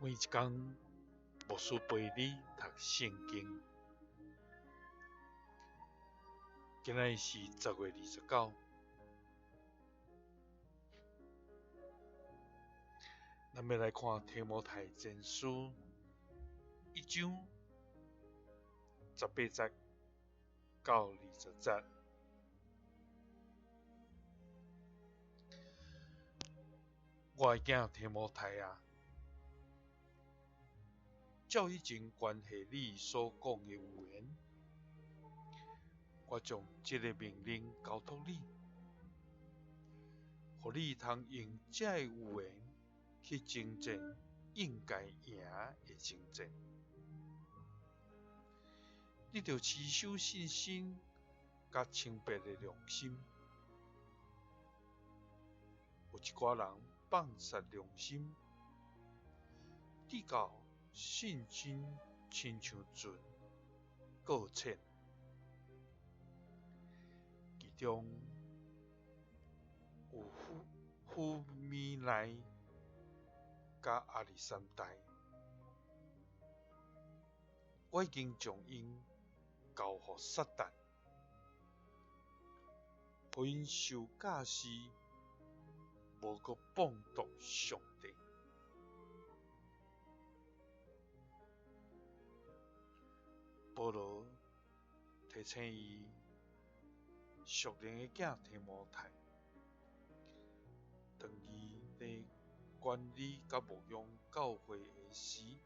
每一天，牧师陪你读圣经。今仔是10月29，咱要来看提摩太前书1章18节到20节。我的囝提摩太啊，照以前关系你所讲的有言，我将这个命令交托你，互你通用这个有言去征战应该赢的征战。你着持守信心甲清白的良心。有一寡人放杀良心，直到信心亲像船搁浅，其中有富米奈甲阿里山大。我已经将因交予撒旦，互因受教示，无搁谤读上帝。保罗提醒伊属灵的囝提摩太，当伊在管理甲牧养教会的时，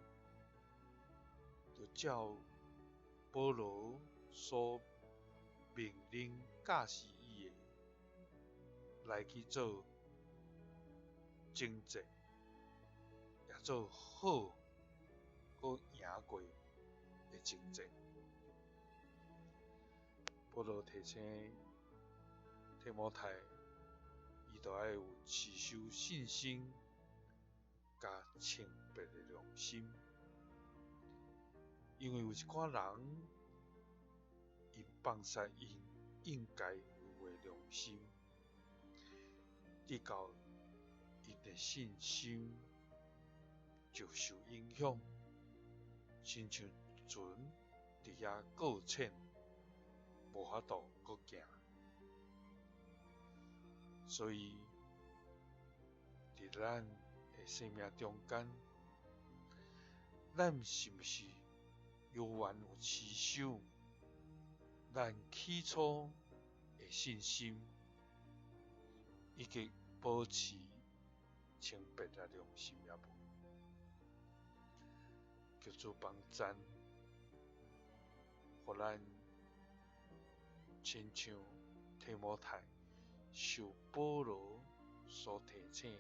就照保罗所命令教示伊的来去做征战，也做好搁赢过的征战。保罗提醒提摩太，伊就要有持守信心甲清白的良心，因为有一寡人，伊放杀因应该有的良心，直到因的信心就受影响，亲像船伫遐搁浅，无法度搁行。所以，伫咱的生命中间，咱是毋是犹原有持守咱起初的信心，以及保持清白的良心也无？求主帮助，互咱亲像提摩太受保罗所提醒，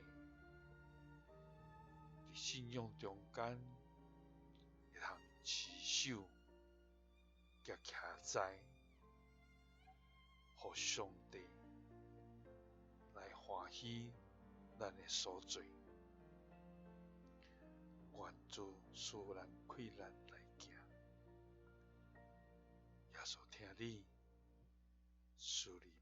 伫信仰中间会通持守，甲徛在，互上帝来欢喜咱的所做。愿主使咱困难来行，耶稣听你，使你